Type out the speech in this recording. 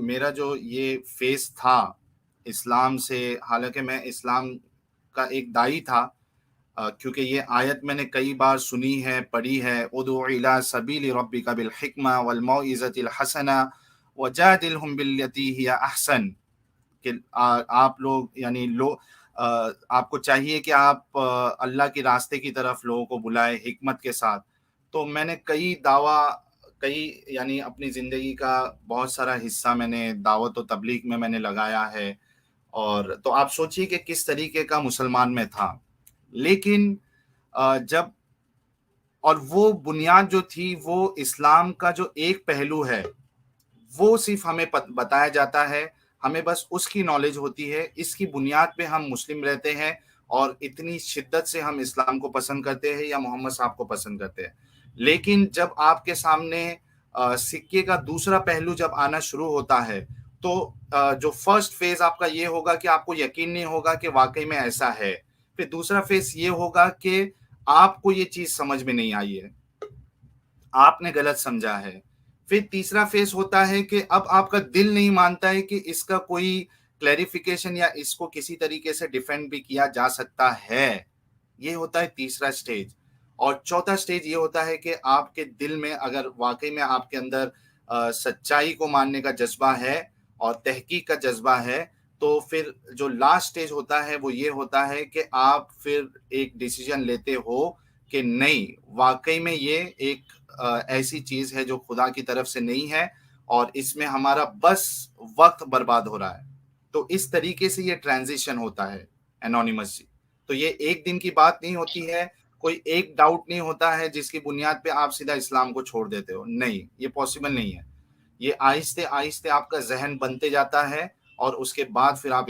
میرا جو یہ فیس تھا اسلام سے، حالانکہ میں اسلام کا ایک داعی تھا، کیونکہ یہ آیت میں نے کئی بار سنی ہے، پڑھی ہے، ادعو الی سبیل ربک بالحکمہ والموعظۃ الحسنہ وجادلہم باللتی ہی احسن، کہ آپ لوگ یعنی آپ کو چاہیے کہ آپ اللہ کے راستے کی طرف لوگوں کو بلائے حکمت کے ساتھ۔ تو میں نے کئی یعنی اپنی زندگی کا بہت سارا حصہ میں نے دعوت و تبلیغ میں نے لگایا ہے، اور تو آپ سوچیے کہ کس طریقے کا مسلمان میں تھا۔ لیکن جب اور وہ بنیاد جو تھی، وہ اسلام کا جو ایک پہلو ہے وہ صرف ہمیں بتایا جاتا ہے، ہمیں بس اس کی نالج ہوتی ہے، اس کی بنیاد پہ ہم مسلم رہتے ہیں، اور اتنی شدت سے ہم اسلام کو پسند کرتے ہیں یا محمد صاحب کو پسند کرتے ہیں۔ لیکن جب آپ کے سامنے سکے کا دوسرا پہلو جب آنا شروع ہوتا ہے، تو جو فرسٹ فیز آپ کا یہ ہوگا کہ آپ کو یقین نہیں ہوگا کہ واقعی میں ایسا ہے۔ پھر دوسرا فیز یہ ہوگا کہ آپ کو یہ چیز سمجھ میں نہیں آئی ہے، آپ نے غلط سمجھا ہے۔ پھر تیسرا فیز ہوتا ہے کہ اب آپ کا دل نہیں مانتا ہے کہ اس کا کوئی کلیریفیکیشن یا اس کو کسی طریقے سے ڈیفینڈ بھی کیا جا سکتا ہے۔ یہ ہوتا ہے تیسرا سٹیج۔ اور چوتھا سٹیج یہ ہوتا ہے کہ آپ کے دل میں اگر واقعی میں آپ کے اندر سچائی کو ماننے کا جذبہ ہے اور تحقیق کا جذبہ ہے، تو پھر جو لاسٹ سٹیج ہوتا ہے وہ یہ ہوتا ہے کہ آپ پھر ایک ڈیسیجن لیتے ہو کہ نہیں، واقعی میں یہ ایک ایسی چیز ہے جو خدا کی طرف سے نہیں ہے، اور اس میں ہمارا بس وقت برباد ہو رہا ہے۔ تو اس طریقے سے یہ ٹرانزیشن ہوتا ہے انونیمس جی۔ تو یہ ایک دن کی بات نہیں ہوتی ہے، کوئی ایک ڈاؤٹ نہیں ہوتا ہے جس کی بنیاد پہ آپ سیدھا اسلام کو چھوڑ دیتے ہو، نہیں، یہ پاسبل نہیں ہے۔ یہ آہستہ آہستہ آپ کا ذہن بنتے جاتا ہے، اور اس کے بعد پھر آپ